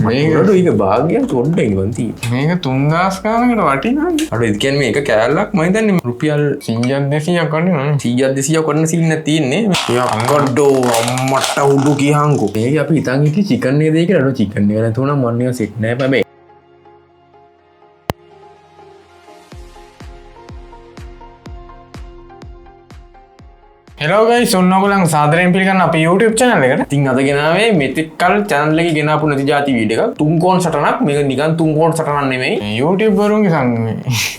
මේක භාග්‍යයක් චොඩ්ඩයි වන්ති මේක 3000 ගානකට වටිනා අඩු ඒ කියන්නේ මේක කෑල්ලක් මම හිතන්නේ රුපියල් 100ක් 200ක් වටිනා 100ක් 200ක් වටන සීන් තියෙන්නේ අංගඩෝ අම්මට උඩු කියහන්කෝ මේක අපි හිතන් හිටියේ චිකන් නේද කියලා අර චිකන් එක නැතුව නම් මන්නේ සෙට් නෑ බෑ හෙලෝ ගයිස් ඔන්නෝගලන් සාදරයෙන් පිළිගන්න අපේ YouTube channel එකට. ඉතින් අද ගෙනාවේ මෙතෙක් කල් channel එකේ ගෙනාපු නැති જાති වීඩියෝ එකක්. 3 කෝණ සටනක්. මේක නිකන් 3 කෝණ සටනක් නෙමෙයි. YouTube වරුන්ගේ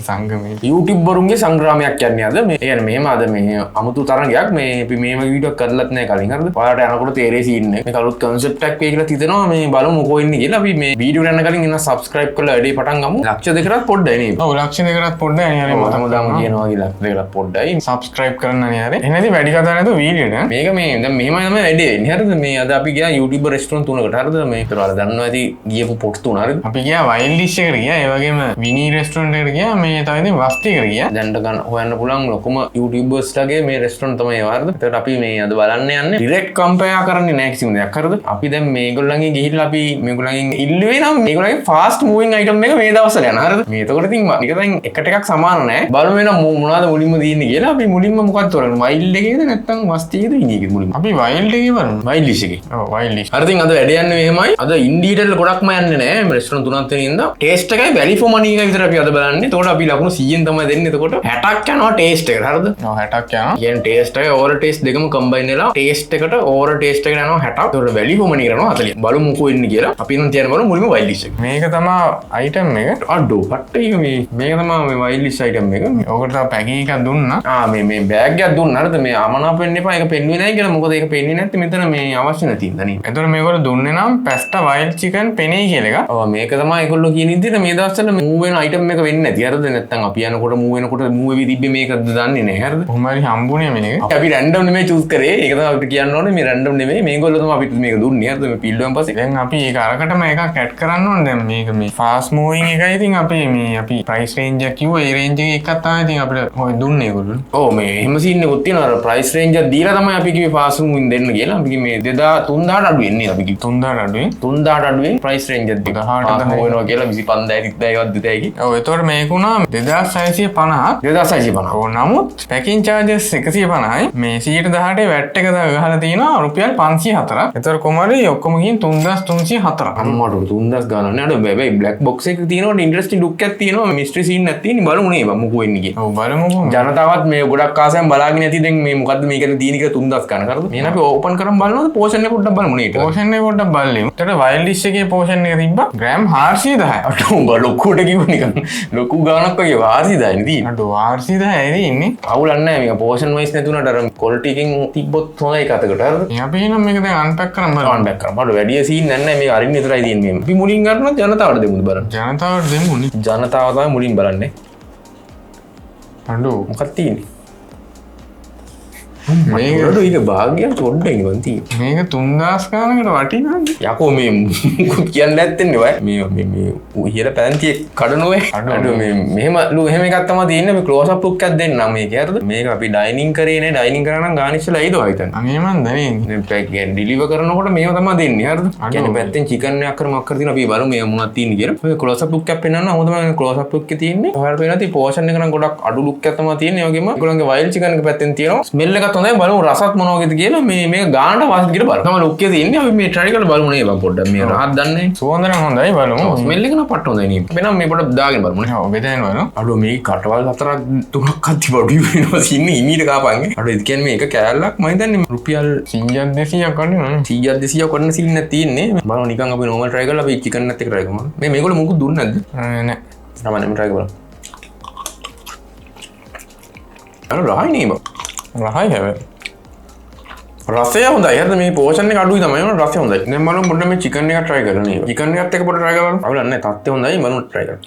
සංගමේ. YouTube වරුන්ගේ සංග්‍රාමයක් කියන්නේ අද. මේ කියන්නේ මෙහෙම අද මේ අමුතු තරගයක් මේ අපි මේම වීඩියෝ එකක් කරලත් නැහැ කලින් හරිද? ඔයාලට යනකොට තේරෙයි සීන් එක. මේක අලුත් concept එකක් වෙයි කියලා හිතෙනවා. මේ බලමු මොකෝ ඉන්නේ කියලා. අපි මේ වීඩියෝ යන කලින් ඉන්න subscribe කරලා වැඩේ පටන් ගමු. ලක්ෂ දෙකකට පොඩ්ඩයි නේ. ඔව් ලක්ෂ දෙකකට පොඩ්ඩයි නේ. හරි මම කියනවා කියලා ලක්ෂ දෙකකට පොඩ්ඩයි. subscribe කරන්න නේ හරි. එහෙනම් වැඩි කතා නැතුව වීඩියෝ නේ. මේක මේ දැන් මෙහෙමයි තමයි වැඩේ වෙන්නේ හරිද? මේ අද අපි ගියා YouTuber restaurant තුනකට හරිද? මේ ඒතර ඔයාලා දන්නවා ඇති ගියපු පොට් තුන හරිද? අපි ගියා Wild Dish එකට ගියා. ඒ වගේම Winnie restaurant එකට ගියා. මේ තව ඉතින් වස්ති එකට ගියා. දැන්ට ගන්න හොයන්න පුළුවන් ලොකුම YouTubers ලගේ මේ restaurant තමයි ඒ හරිද? ඒතර අපි මේ අද බලන්න යන්නේ direct compare කරන්නේ නැහැ කිසිම දෙයක් හරිද? අපි දැන් මේගොල්ලන්ගේ ගිහිල්ලා අපි මේගොල්ලන්ගෙන් ඉල්ලුවේ නම් මේගොල්ලන්ගේ fast moving item එක මේ දවස්වල යන හරිද? මේ එතකොට ඉතින් නික දැන් එකට එකක් සමාන නැහැ. බලමු වෙන මොනවද මුලින්ම තියෙන්නේ කියලා. අපි මුලින්ම මොකක්ද තෝරන්නේ? Wild එකේද නැත්නම් වස්ති එකේද Winnie එකේද මුලින්ම? අපි Wild එකේ බලමු. Wild Dish එකේ. ඔව් Wild Dish. හරි ඉතින් අද වැඩ යන්නේ මෙහෙමයි. අද ඉන්ඩීටල් ගොඩක්ම යන්නේ නැහැ. මේ රෙස්ටොරන්ට් තුනක් තියෙන ඉඳලා ටේස්ට් එකයි වැලි ෆෝ මනි එකයි විතර අපි අද බලන්නේ. එතකොට අපි ලකුණු 100න් තමයි දෙන්නේ. එතකොට 60ක් යනවා ටේස්ට් එකට. හරිද? ඔව් 60ක් යනවා. කියන්නේ ටේස්ට් එක ඕවර් ටේස්ට් දෙකම කම්බයින් වෙලා ටේස්ට් එකට ඕවර් ටේස්ට් එකට යනවා 60ක්. එතකොට වැලි ෆෝ මනි කරනවා 40. බලමු මොකෝ ඉන්නේ කියලා. අපි නම් තියන බලමු මුලින්ම Wild Dish එක. මේක තමයි item එක. අඩෝ පට්ටේ මේක තමයි මේ Wild Dish item එක. ඕකට තමයි පැකින් එකක් දුන්නා. මේ බෑග් එකක් දුන්නා. හරිද? මේ අමනාප වෙන්න එපා. ඒක පෙන්නුවේ නැහැ කියලා. මොකද ඒක පෙන්නේ නැත්නම් මෙතන මේ අවශ්‍ය නැති ඉඳලා නේ. එතකොට මේගොල්ලෝ දුන්නේ නම් pasta wild chicken පෙනේ කියලා එකක්. ඔව් මේක තමයි ඒගොල්ලෝ කියන විදිහට මේ දවස්වල මූව් වෙන item එක වෙන්නේ නැති. හරිද? නැත්නම් අපි යනකොට මූව් වෙනකොට මූව් වෙවි තිබ්බේ මේකද දන්නේ නැහැ. හරිද? කොහොම හරි හම්බුනේ මේක. අපි රැන්ඩම් නෙමෙයි චූස් කරේ. ඒක තමයි අපිට කියන්න ඕනේ. මේ රැන්ඩම් නෙමෙයි. මේගොල්ලෝ තමයි අපිට මේක දුන්නේ. හරිද? මේ පිල්ලුවෙන් පස්සේ. දැන් අපි ඒක අරකටම එකක් ඇඩ් කරන්න ඕනේ. දැන් මේක මේ fast moving එකයි. ඉතින් අපි price range එක කිව්වා. ඒ range එකේ එකක් තමයි ඉතින් අපිට හොය දුන්නේ ඒගොල්ලෝ. ඔව් මේ එහෙම සීන් එකක් තියෙනවා. අර price range එක දීලා තමයි අපි කිව්වේ fast moving දෙන්න කියලා. අපි මේ 3000 අඩුවෙන් නේ අපි කිව්වේ. 3000 අඩුවෙන් 3000 අඩුවෙන් price range එක 18 වෙනවා කියලා 25000 30000 වත් දෙතයි. ඔව් එතකොට මේක උනා 2650. 2650. ඔව් නමුත් packing charges 150යි. මේ 118 VAT එක ගහලා තියෙනවා රුපියල් 504ක්. එතකොට කොහමද ඔක්කොම ගින් 3304ක්. අම්මට 3000 ගානක් නෑ. අර බෑ black box එකක තියෙනවා interesting look එකක් තියෙනවා. mystery scene එකක් තියෙන බලමු නේ මොකෝ වෙන්නේ කියලා. ඔව් බලමු. ජනතාවත් මේ ගොඩක් ආසෙන් බලාගෙන ඇති දැන් මේ මොකද්ද මේකට තියෙන කියලා 3000 ගානක් හරිද? එහෙනම් අපි ඕපන් කරන් බලනවද පෝෂන් එක පොඩ්ඩක් බලමු නේ. පෝෂන් එක පොඩ්ඩක් බලමු. එතකොට Wild Dish එකේ පෝෂන් එක තිබ්බා ග්‍රෑම් 410යි. අට උඹ ලොකුට කිව්ව නිකන් ලොකු ගානක් වගේ 410යි නේ තියෙන්නේ. අට 410යි ඉන්නේ. අවුලක් නෑ මේක පෝෂන් වයිස් නැතුණාට අර quality එකෙන් තිබ්බොත් හොඳයි එකකට හරිද? අපි එහෙනම් මේක දැන් අන්පැක් කරන් බලමු. අන්පැක් කරමු. මට වැඩි සීන් නැහැ මේක අරින්න විතරයි තියෙන්නේ මේ. අපි මුලින් ගන්නවා ජනතාවට දෙමුද බලන්න. ජනතාවට දෙමුනේ. ජනතාව තමයි මුලින් බලන්නේ. අඬෝ මොකක්ද තියෙන්නේ? මේක භාග්‍යයක් චොඩ්ඩයි වන්ති. මේක 3000 ගානකට වටිනාද? යකෝ මේ මුකුත් කියන්න නැත්තේනේ ඔය. මේ ඉහළ පැන්තියේ කඩනෝවේ. අඩෝ මේ මෙහෙම එකක් තමයි තියෙන්නේ. මේ ක්ලෝස් අප් ලුක් එකක් දෙන්නම් මේක හරිද? මේක අපි ඩයිනින් කරේ නේ. ඩයිනින් කරා නම් ගාන ඉස්සලා ඇයිද හිතන්නේ. අනේ මන් දන්නේ. පැක් ඩිලිවර් කරනකොට මේව තමයි දෙන්නේ හරිද? කියන්නේ පැත්තෙන් චිකන් එකක් කර මොකක් කර තියෙනවා අපි බලමු මේ මොනවද තියෙන්නේ කියලා. මේ ක්ලෝස් අප් ලුක් එකක් පෙන්වන්න හොඳම ක්ලෝස් අප් ලුක් එකේ තියෙන්නේ. ඔයාලට පේනවා තියෙන්නේ පෝෂන් එක නම් ගොඩක් අඩු ලුක් එකක් තමයි තියෙන්නේ. ඒ වගේම ඒගොල්ලන්ගේ වයිල්ඩ් චිකන් එක පැත්තෙන් තියෙනවා. ස්මෙල් එකත් හොඳයි බලමු රසත් මොනවා වගේද කියලා මේක ගානට වාසිත කියලා බලමු. තමයි ලුක් එකේ තියෙන්නේ අපි මේ try කරලා බලමු නේ බං පොඩ්ඩක් මේ රහත් දන්නේ. සුවඳ නම් හොඳයි බලමු. ස්මෙල් එක නම් පට්ට හොඳයි නේ. අපි නම් මේ පොඩ්ඩක් දාගෙන බලමු නේ. ඔව් බෙදගෙන බලමු. අඩෝ මේ කටවල් හතරක් තුනක් අද්දි බඩු වෙනවා ඉන්නේ ඉමීට කාපන්නේ. අඩෝ ඒ කියන්නේ මේක කෑල්ලක් මම හිතන්නේ රුපියල් 100ක් 200ක් වටිනා නේ. 100ක් 200ක් වටින සීන් එකක් තියෙන්නේ. බලමු නිකන් අපි normal try කරලා අපි චිකන් එකත් එක්ක try කරමු. මේගොල්ලෝ මොකුත් දුන්නේ නැද්ද? නෑ. තමයි මම try කරමු. අර රහයි නේ බං. රහයි හැබැයි. රසය හොඳයි. හරිද මේ පෝෂන් එක අඩුයි තමයි නේද රසය හොඳයි. දැන් බලමු පොඩ්ඩක් මේ චිකන් එක try කරලා නේ. චිකන් එකත් එක්ක පොඩ්ඩක් try කරලා බලමු. අවුලක් නැහැ. තත්ත්වය හොඳයි. බලමු try කරමු.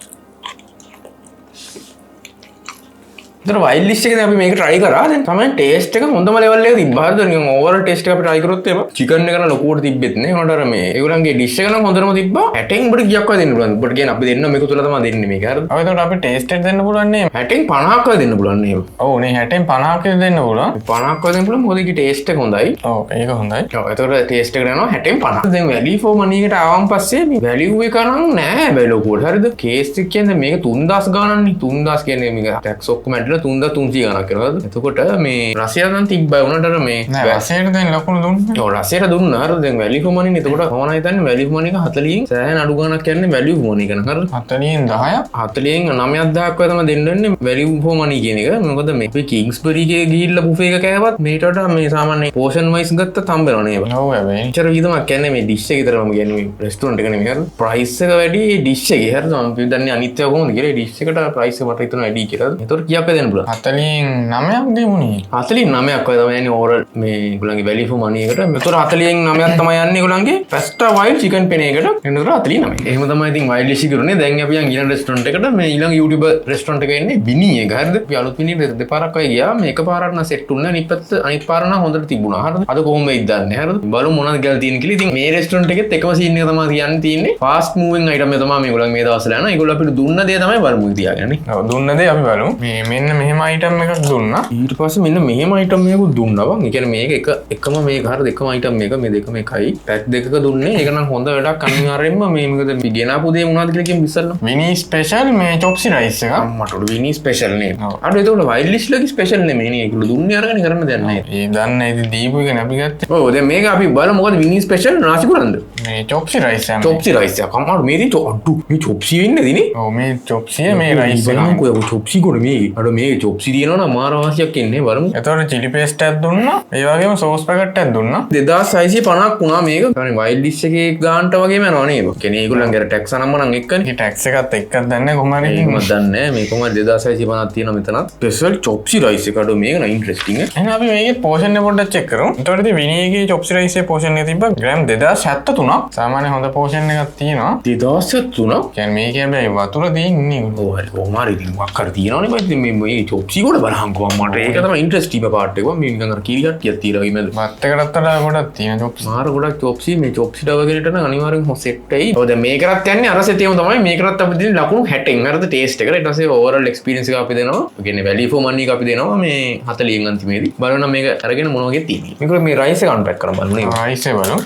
ඒතර වයිල්ඩ් ලිස්ට් එකේදී අපි මේක try කරා. දැන් තමයි ටේස්ට් එක හොඳම level එක තිබ්බා. හරිද? නිකන් ඕවර් ටේස්ට් එක අපි try කරොත් එහෙම chicken එක නම් ලොකුවට තිබ්බෙත් නේ. ඒකට අර මේ ඒගොල්ලන්ගේ dish එක නම් හොඳටම තිබ්බා. 60න් ඔබට කීයක් වගේ දෙන්න පුළුවන්ද? ඔබට කියන්නේ අපි දෙන්න මේක තුල තමයි දෙන්නේ මේක. හරිද? ඔය එතකොට අපි ටේස්ට් එක දෙන්න පුළුවන් නේ. 60න් 50ක් වගේ දෙන්න පුළුවන් නේ. ඔව් නේ 60න් 50ක් දෙන්න පුළුවන්. 50ක් වගේ දෙන්න පුළුවන්. මොකද ඒකේ ටේස්ට් එක හොඳයි. ඔව් ඒක හොඳයි. ඔව් එතකොට ටේස්ට් එක යනවා 60න් 50. දැන් value for money එකට ආවම පස්සේ මේ value එක නම් නෑ හැබැයි ලොකුවට. හරිද? කේස් එක කියන්නේ මේක 3000 ගානක්නේ. 3000 කියන්නේ මේක ටැක්ස් ඔක්කොම ඇදලා 3300 ගානක් කරනවාද? එතකොට මේ රසය නම් තිබ්බයි උනට මේ නෑ රසයට දැන් ලකුණු දුන්නා. ඔව් රසයට දුන්නා. හරිද? දැන් value for money නේ. එතකොට මම හිතන්නේ value for money එක 40න් සෑහෙන අඩු ගානක් කියන්නේ value for money එක නේද? 40න් 10ක් 40න් 9000ක් වගේ තමයි දෙන්න වෙන්නේ value for money කියන එක. මොකද මේ කිංස්බරි එකේ ගිහිල්ලා බුෆේ එක කෑවත් මේට වඩා මේ සාමාන්‍ය portion wise ගත්තත් හම්බ වෙනවා නේද? ඔව් හැබැයි. එච්චර විදිහම කියන්නේ මේ dish එක විතරම කියන්නේ මේ restaurant එක නෙමෙයි. හරිද? price එක වැඩි dish එකේ. හරිද? මම දන්නේ අනිත් ඒවා කොහොමද කියලා dish එකට price එක මට හිතෙනවා වැඩි කියලා. ඒතකොට කීයක් දෙන්න පුළුවන්? 40න් 9ක් දෙමුනේ. 49ක් වගේ තමයි යන්නේ ඕවර් මේ ඒගොල්ලන්ගේ value for money එකට. ඒතකොට 40න් 9ක් තමයි යන්නේ ඒගොල්ලන්ගේ pasta wild chicken pen එකට. එතකොට 49. එහෙම තමයි ඉතින් wild dish කරුනේ. දැන් අපි යන් ඊළඟ restaurant එකට මේ ඊළඟ YouTuber restaurant එක එන්නේ විනි එක. හරිද? අපි අලුත් විනි දෙපාරක් වගේ ගියා. මේක පාරක් නම් set උන්නේ අනිත් පාර නම් හොඳට තිබුණා. හරිද? අද කොහොම වෙයිද දන්නේ. හරිද? බලමු මොනවද කියලා තියෙන කියලා. ඉතින් මේ restaurant එකෙත් එකම scene එක තමයි කියන්න තියෙන්නේ. fast moving item එක තමයි මේගොල්ලන් මේ දවස්වල යනවා. ඒගොල්ලෝ අපිට දුන්න දේ තමයි බලමු තියාගන්නේ. ඔව් දුන්න දේ අපි බලමු. මේ මෙන්න මෙහෙම item එකක් දුන්නා. ඊට පස්සේ මෙන්න මෙහෙම item එකක් දුන්නා බං. ඒ කියන්නේ මේක එකම මේක හරිද? එකම item එක මේ දෙකම එකයි. pack දෙකක දුන්නේ. ඒක නම් හොඳ වැඩක් අනිවාර්යෙන්ම මේ මොකද මේ ගෙනාපු දේ මොනවද කියලා කියමු ඉස්සෙල්ලා. විනි ස්පෙෂල් මේ chopsy rice එක. මට විනි ස්පෙෂල් නේ. අර ඒතකොට wild dish ලගේ ස්පෙෂල් නෙමෙයි නේ. ඒගොල්ලෝ දුන්නේ අරගෙන කරන්න දෙයක් නැහැ. ඒ දන්නේ ඉතින් දීපු එක අපි ගත්තේ. ඔව් දැන් මේක අපි බලමු මොකද විනි ස්පෙෂල් නාසි කුරන්ද? මේ chopsy rice එක. chopsy rice එක. කම්මාඩු මේදී අඩු මේ chopsy වෙන්නේ දිනේ. ඔව් මේ chopsy මේ rice එක. බලමුකෝ ඒක chopsy කොට මේ. අර මේ chopsy දිනනවා නම් මාර වාසියක් එන්නේ බලමු. එතකොට chili paste එකක් දුන්නා. ඒ වගේම sauce packet එකක් දුන්නා. 2650ක් වුණා මේක. يعني wild dish එකේ ගානට වගේම යනවා නේද? කියන්නේ ඒගොල්ලන්ගේ අර tax අනම්ම නම් එක්කනේ. මේ tax එකත් එක්කක් දන්නේ කොහොම හරි. ඒක මම දන්නේ නැහැ. මේ කොහොමද 2650ක් තියෙනවා මෙතනත්. ස්පෙෂල් chopsy rice එක. අඩෝ මේක නම් ඉන්ටරෙස්ටිං ඈ. එහෙනම් අපි මේකේ portion එක පොඩ්ඩක් check කරමු. එතකොට ඉතින් විනි එකේ chopsy rice එකේ portion එක තිබ්බා gram 2073ක්. සාමාන්‍ය හොඳ portion එකක් තියෙනවා. 2073ක්. කියන්නේ මේකේ හැබැයි වතුර තියෙන්නේ. ඔව් හරි කොහොම හරි ඉතින් මොකක් කර තියෙනවනේ බයි. ඉතින් මේ chopsy කොට බලහන්කෝ මට ඒක තමයි ඉන්ටරෙස්ටිං පාර්ට් එක. මේ නිකන් අර කිරි කට්ටියක් තියලා වගේ මැද. වත් එකටත් වඩා ගොඩක් තියෙන chopsy. මාර ගොඩක් chopsy මේ chopsy ඩවගෙනට නම් අනිවාර්යෙන් සෙට් වෙයි. ඔව් දැන් මේකටත් යන්නේ අර සෙටේම තමයි. මේකටත් අපි දෙන්නේ ලකුණු 60න්. හරිද ටේස්ට් එකට. ඊට පස්සේ ඕවරෝල් එක්ස්පීරියන්ස් එක අපි දෙනවා. ඒ කියන්නේ value for money එක අපි දෙනවා මේ 40න් අන්තිමේදී. බලන්න මේක අරගෙන මොන වගේ තියෙන්නේ. මේක මේ rice එක අන්පැක් කරන් බලමු නේද? rice එක බලමු.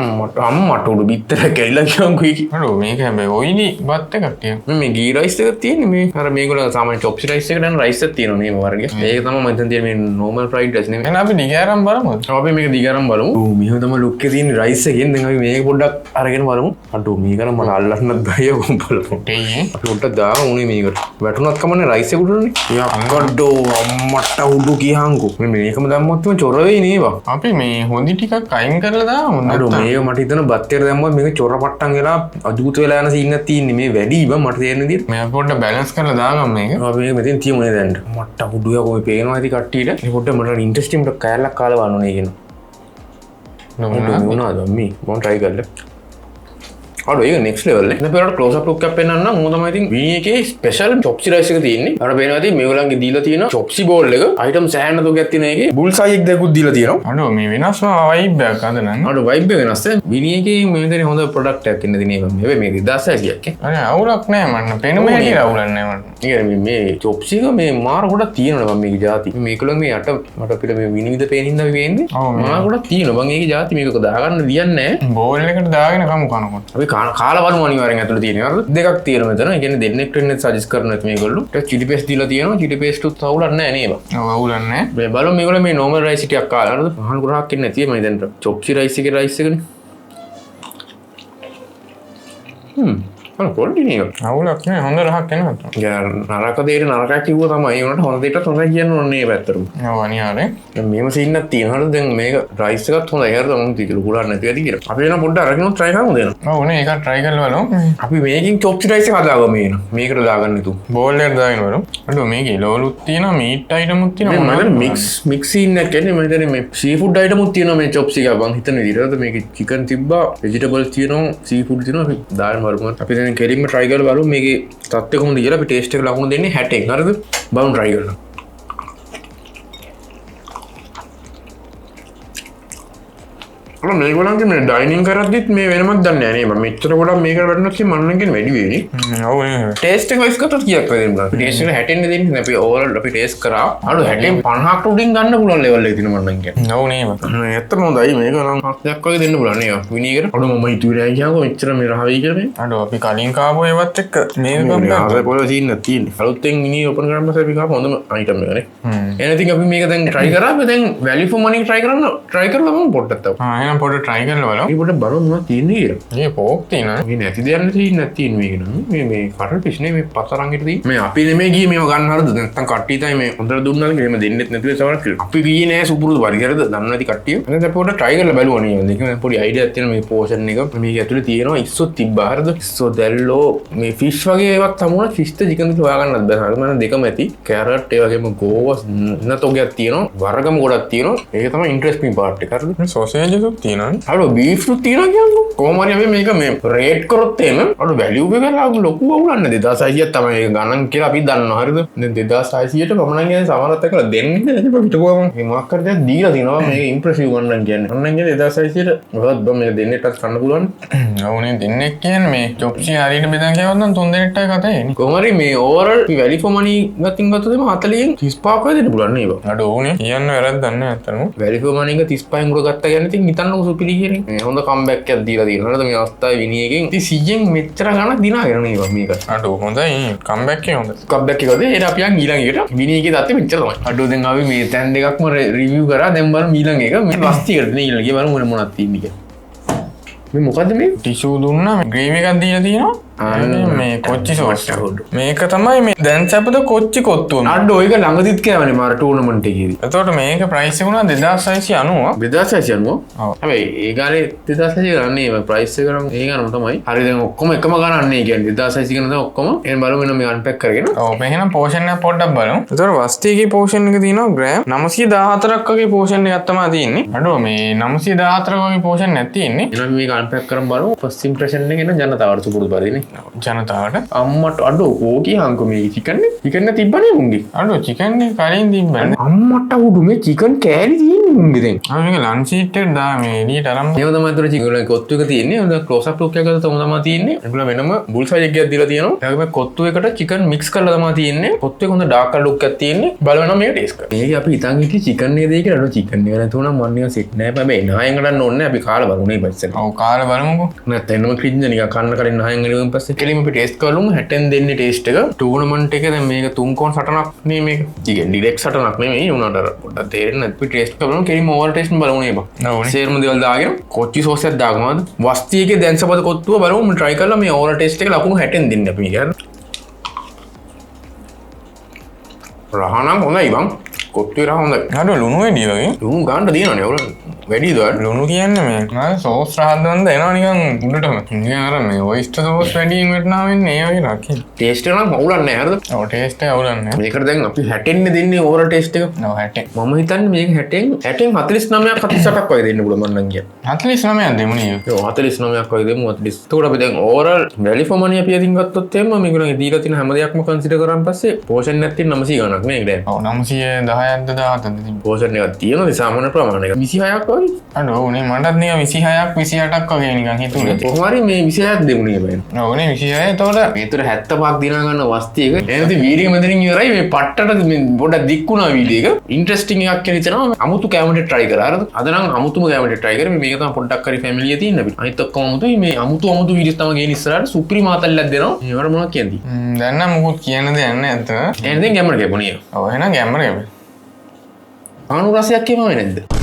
මට අම්මට උඩු බිත්තර කැරිලා කියන්කෝ ඒක. හලෝ මේක හැබැයි ඔයිලි වත් එකක් තියෙනවා. මේ ගී රයිස් එකක් තියෙන්නේ මේ අර මේගොල්ලෝ සාමාන්‍ය chopsy rice එකට යන rice එකක් තියෙනවා මේ වර්ගය. ඒක තමයි මම හිතන් තියෙන්නේ මේ normal fried rice නෙමෙයි. එහෙනම් අපි දිගාරම් බලමු. අපි මේක දිගාරම් බලමු. ඔව් මෙහෙම තමයි ලුක් එකේ තියෙන rice එකෙන් දැන් අපි මේක පොඩ්ඩක් අරගෙන බලමු. අඩෝ මේක නම් මට අල්ලන්නත් බෑ කොහොම බලමු. ටෙයි අපි පොඩ්ඩක් දාමු උනේ මේකට. වැටුණත් කමන්නේ rice එක උඩනේ. යා අංගඩෝ අම්මට උඩු කියහන්කෝ. මේ මේකම දැම්මොත් මේ චොර වෙයි නේ බා. අපි මේ හොඳි ටිකක් අයින් කරලා දාමු. අඩෝ මේක මට හිතන බත්තර දැම්මොත් මේක චොර පට්ටම් වෙලා අජූත වෙලා යන සීන් එකක් තියෙන්නේ මේ වැඩි බා මට තේරෙන විදිහට. මේ පොඩ්ඩක් බැලන්ස් කරලා දාගමු මේක. අපි මේක මෙතෙන් තියමු නේ දැන්. මට උඩු යකෝ මේ පේනවා ඇති කට්ටියට. මේ පොඩ්ඩක් මට ඉන්ටරෙස්ටිං ට කෑල්ලක් කාලා බලන්න ඕනේ කියන. මොනවද මේ මම try කරලා. අඩෝ ඒක next level නේ. දැන් පෙරට close up look එකක් පෙන්නන්න නම් ඕන තමයි ඉතින් විනි එකේ special chopsy rice එක තියෙන්නේ. අර පේනවා ඉතින් මේගොල්ලන්ගේ දීලා තියෙන chopsy bowl එක. item සෑහෙන තෝගයක් තියෙන එකේ bullseye එක දෙකුත් දීලා තියෙනවා. අඩෝ මේ වෙනස්ම vibe එකක් අද නම්. අඩෝ vibe එක වෙනස් නේ. විනි එකේ මේ විතරේ හොඳ product එකක් ඉන්න දිනේ මම. හැබැයි මේක 2600ක් ඈ. අනේ අවුලක් නෑ මන්න. පෙනුම හැටි අවුලක් නෑ මන්න. ඒ මේ chopsy එක මේ මාර ගොඩක් තියෙනවා මම මේක જાති. මේකලොන් මේ යට මට අපිට මේ විනිවිද පේනින්ද අපි වෙන්නේ. මාර ගොඩක් තියෙනවා. මම මේකේ જાති මේක දාගන්න දියන්නේ නෑ. bowl එකට දාගෙන කමු කනකොට. අපි කාලා බලමු අනිවාර්යෙන් ඇතුළේ තියෙනවා. හරිද? දෙකක් තියෙනවා මෙතන. ඒ කියන්නේ දෙන්නෙක් වෙන්නේ සජෙස්ට් කරනවා මේගොල්ලෝ. ඊට chili paste දීලා තියෙනවා. chili paste උත් අවුලක් නෑ නේද? ඔව් අවුලක් නෑ. මේ බලමු මේගොල්ලෝ මේ normal rice ටිකක් කාලා. හරිද? පහන් ගොඩක් ඉන්නේ නැතිව මම දැන් chopsy rice එකේ rice එකනේ. පොඩි නේ. අවුලක් නෑ හොඳ රහක් එනවා. නරක දෙයට නරකයි කිව්ව තමයි. ඒ වුණාට හොඳ දෙයටත් හොඳයි කියන්න ඕනේ මේ පැත්තටම. ඔව් අනිවාර්යෙන්. දැන් මේම සීන් එකක් තියෙනවා. හරිද? දැන් මේක රයිස් එකත් හොඳයි. හරිද? මම තියලා කුඩා නැති වැඩි කියලා. අපි එන පොඩ්ඩක් අරගෙන try කරමු දෙන්න. ඔව් නේ ඒක try කරලා බලමු. අපි මේකෙන් chopsy rice එක හදාගමු මේන. මේකට දාගන්න තු. bowl එකට දාගෙන බලමු. අඩෝ මේකේ ලෝලුත් තියෙනවා meat item උත් තියෙනවා. මොනවද mix scene එකක් කියන්නේ මම හිතන්නේ මේ seafood item උත් තියෙනවා මේ chopsy එක. මම හිතන විදිහට මේකේ chicken තිබ්බා, vegetables තියෙනවා, seafood තියෙනවා. අපි දාගෙන බලමු. අපි දැන් කෙලින්ම try කරලා බලමු මේකේ තත්ත්වය කොහොමද කියලා. අපි taste එක ලකුණු දෙන්නේ 60න්. හරිද? බලමු try කරලා. අර මේගොල්ලන්ගේ මේ ඩයිනින් කරද්දිත් මේ වෙනමක් දන්නේ නැහැ නේ. මම මෙච්චර ගොඩක් මේකට වැටුණොත් ඉතින් මම නම් කියන්නේ වැඩි වෙයි නේ. ඔව් නේ. ටේස්ට් එක වයිස් කරද්දී කීයක් වගේ දෙන්නා. ටේස්ට් එක 60න් දෙන්නේ. අපි ඕවර් අපි ටේස්ට් කරා. අර 60න් 50ක් උඩින් ගන්න පුළුවන් ලෙවල් එකේ තියෙන මම නම් කියන්නේ. ඔව් නේ. ඇත්තම හොඳයි මේක නම් 70ක් වගේ දෙන්න පුළුවන් නේ. විනීගර. අර මම හිතුවේ නෑ කියනකො මෙච්චර මේ රහ වෙයි කියලා මේ. අඩෝ අපි කලින් කාපු ඒවත් එක්ක මේක ආසයි පොළ සීන් එකක් තියෙන්නේ. අලුතෙන් විනී ඕපන් කරාම අපි කාපු හොඳම අයිටම් එක නේ. එහෙනම් අපි මේක දැන් try කරා. අපි දැන් value for money try කරලා මම පොඩ්ඩක් තව. එහෙනම් පොඩ්ඩක් try කරලා බලමු. මේ පොඩ්ඩක් බලමු මොනවද තියෙන්නේ කියලා. මේ පෝක් තියෙනවා. මේ නැති දෙයක් නැති මේක නම් මේ කටල් ෆිෂ් නේ මේ පතරංගෙට තියෙන්නේ. මේ අපි නෙමෙයි ගියේ මේව ගන්න හරිද? නැත්තම් කට්ටිය තමයි මේ හොඳට දුන්නාද කියලා එහෙම දෙන්නෙත් නැතුව සමහරක් කියලා. අපි ගියේ නෑ සුපුරුදු පරිසරද දන්නේ නැති කට්ටිය. එහෙනම් අපි පොඩ්ඩක් try කරලා බලුවා නේ. මේක පොඩි idea එකක් තියෙනවා මේ portion එක. මේක ඇතුලේ තියෙනවා ඉස්සොත් තිබ්බා හරිද? ඉස්සෝ දැල්ලෝ මේ ෆිෂ් වගේ ඒවත් තමුණා ෆිෂ් ද චිකන් ද හොයාගන්නත් බෑ. හරිද? මම දෙකම ඇති. කැරට් ඒ වගේම ගෝවස් නතෝගයක් තියෙනවා. වර්ගම ගොඩක් තියෙනවා. ඒක තමයි ඉන්ටරෙස්ටිං පාර්ට් එක. හරිද? සෝසේජ් එකක් තියෙනවා. හලෝ බීෆ් තියෙනවා කියන්නේ කොහොම හරි අපි මේක මේ රේට් කරොත් එහෙම අර වැලියු එක ලොකු අවුලක් නැහැ 2600ක් තමයි ඒක ගණන් කියලා අපි දන්නවා හරිද දැන් 2600ට පමණක් කියන්නේ සමහරත් එක්කලා දෙන්නේ නැහැ අපිට කොහොම මේ මොකක් හරි දෙයක් දීලා තිනවා මේක ඉම්ප්‍රෙසිව් ගණන් කියන්නේ මම කියන්නේ 2600ට මොකද බම් මේක දෙන්නෙක්ට ගන්න පුළුවන් ඔව්නේ දෙන්නෙක් කියන්නේ මේ චොප්සි හරියට බෙදන් කියවොත් නම් තුන් දෙනෙක්ටයි කතා එන්නේ කොහොම හරි මේ ඕවරල් වැලි ෆෝ මනි ගතින් ගත්තොත් එම 40න් 35ක් වගේ දෙන්න පුළුවන් නේ ඒක අඩෝ ඕනේ කියන්න වැරද්දක් නැහැ අතනම වැලි ෆෝ මනි එක 35න් උඩ ගත්තා කියන්නේ ඉතින් හිතන්නකො සුපිරි කියන්නේ මේ හොඳ කම්බැක් එකක් දීලා තියෙනවා නේද මේ අවස්ථාවේ විනී එකෙන් ඉතින් 100න් මෙච්චර ගණක් දිනාගෙන නේ මේක අඩෝ හොඳයි කම්බැක් එක හොඳයි කම්බැක් එකද ඒක අපි යන් ඊළඟ එකට විනී එකේ තත්ත්වෙ මෙච්චර තමයි අඩෝ දැන් අපි මේ තැන් දෙකක්ම රිවිව් කරා දැන් බලමු ඊළඟ එක මේ වස්තියකට නේ ඊළඟ බලමු මොනවද තියෙන්නේ කියලා මේ මොකද්ද මේ ටිෂු දුන්නා ග්‍රේවි එකක් දීලා තියෙනවා මේ කොච්චි සෝස් මේක තමයි මේ දැන් සැපද කොච්චි කොත්තුව අඩෝ ඒක ළඟදිත් කෑවනේ මාර ටූර්නමන්ට් එකේදී එතකොට මේක ප්‍රයිස් එක උනා 2690 2690 හැබැයි ඒ ගානේ 2600 ගන්නේ මේ ප්‍රයිස් එක නම් ඒ ගානම තමයි හරි දැන් ඔක්කොම එකම ගණන්නේ කියන්නේ 2600 කියන දා ඔක්කොම එහෙනම් බලමු මෙන්න මේ අන්පැක් කරගෙන ඔව් එහෙනම් පෝෂන් එක පොඩ්ඩක් බලමු එතකොට වස්තියගේ පෝෂන් එක තියෙනවා ග්‍රෑම් 914ක් වගේ පෝෂන් එකක් තමයි තියෙන්නේ අඩෝ මේ 914ක් වගේ පෝෂන් එකක් තියෙන්නේ එහෙනම් මේක අන්පැක් කරමු බලමු ෆස්ට් ඉම්ප්‍රෙෂන් එක එන ජනතාවට සුපුරුදු පරිදිනේ ජනතාවට අම්මට අඩෝ ඕකී හංකෝ මේ චිකන් තිබ්බනේ මුංගේ අඩෝ චිකන් එක කලින් තිබ්බනේ අම්මට උඩු මේ චිකන් කෑලි තියෙන්නේ මුංගේ දැන් අර මේක ලන්ච් සීට් එකට දා මේ එළියට අරන් මේව තමයි අතර චිකන් වල කොත්තු එක තියෙන්නේ හොඳ ක්ලෝස් අප් ලුක් එකකට තමයි තියෙන්නේ ඒගොල්ලෝ වෙනම බුල් සයිස් එකක් දීලා තියෙනවා ඒ වගේම කොත්තු එකට චිකන් මික්ස් කරලා තමයි තියෙන්නේ කොත්තු එක හොඳ ඩාර්ක් කලර් ලුක් එකක් තියෙන්නේ බලවෙනවා මේක ටේස්ට් කරලා මේක අපි හිතන් හිටියේ චිකන් නේද කියලා අඩෝ චිකන් එක නැතුව නම් මන් නිකන් සෙට් නෑ හැබැයි නහයෙන් ගන්න ඕනේ අපි කාලා බලමු නේ පස්සේ ඔව් කාලා බලමුකෝ නැත්නම් එන්නම ක්‍රින්ජ් නිකන් කන්න කලින් නහයෙන් ගලුවන් පස්සේ කෙලිම අපි ටේස්ට් කරලුම් 60න් දෙන්නේ ටේස්ට් එක ටූර්නමන්ට් එක දැන් මේක 3 කෝන් සටනක් නේ මේක ඉතින් ඩිරෙක්ට් සටනක් නෙමෙයි උනාට අර පොඩ්ඩක් තේරෙන්නේ නැත්නම් අපි ටේස්ට් කරමු කෙලිම ඕවර් ටේස්ට් බලමු නේ බා ඕනේ සේරම දේවල් දාගෙන කොච්චි සෝස් එකක් දාගමද වස්තියගේ දැන්සපද කොත්තුව බලමු මම try කරලා මේ ඕවර් ටේස්ට් එක ලකුණු 60න් දෙන්නේ අපි කියන්නේ රහනම් හොඳයි බං කොත්තුවේ රහ හොඳයි අඩෝ ලුණු වැඩි වගේ ලුණු ගන්න දිනවනේ ඔර වැඩිද ලුණු කියන්නේ මේ නේද සෝස් රහක් දාන්න එනවා නිකන් උඩටම නිකන් අර මේ ඔයිස්ටර් සෝස් වැඩියෙන් වටනවා වෙන්නේ ඒ වගේ රකින් ටේස්ට් එක නම් අවුලක් නැහැ හරිද ඔව් ටේස්ට් එක අවුලක් නැහැ මේකට දැන් අපි 60න් දෙන්නේ ඕවර් ටේස්ට් එක ඔව් 60 මම හිතන්නේ මේක 60න් 49ක් 48ක් වගේ දෙන්න පුළුවන් මම නම් කියන්නේ 49ක් දෙමු නේ ඔව් 49ක් වගේ දෙමු 40 එතකොට අපි දැන් ඕවරල් වැලි ෆෝ මනි අපි අදින් ගත්තොත් එහෙම මේගොල්ලන්ගේ දීලා තියෙන හැම දෙයක්ම කන්සිඩර් කරාන් පස්සේ පෝෂන් එකක් තියෙන 900 ගණක් මේක දැන් ඔව් 910ක්ද 17ක්ද තිබ්බා පෝෂන් එකක් තියෙනවා සාමාන්‍ය ප්‍රමාණයක 26ක් වගේ අඩෝ නේ මටත් නිකන් 26ක් 28ක් වගේ නිකන් හිතුනේ කොහොම හරි මේ 26ක් දෙමුනේ බෑන ඔව් නේ 26 එතකොට මේතර 75ක් දිනා ගන්න වස්ති එක එහෙනම් ඉතින් වීඩියෝ මෙතනින් ඉවරයි මේ පට්ටට මේ පොඩ්ඩක් දික් වුණා වීඩියෝ එක ඉන්ටරෙස්ටිං එකක් කියලා හිතනවා අමුතු කැමරේට try කරා හරිද අද නම් අමුතුම කැමරේට try කරේ මේක තමයි පොඩ්ඩක් හරි ෆැමිලිය තියෙන අපිට අනිත් ඔක්කොම අමුතුයි මේ අමුතු වීඩියෝස් තමයි ගේන ඉස්සරහට සුපිරි මාතල්ලක් දෙනවා මේවට මොනවද කියන්නේ දැන් නම් මොකුත් කියන්න දෙයක් නැහැ අත එහෙනම් දැන් කැමරේ කැපුණේ ඔව් එහෙනම් කැමරේ ආනු රසයක් එමවයි නැද්ද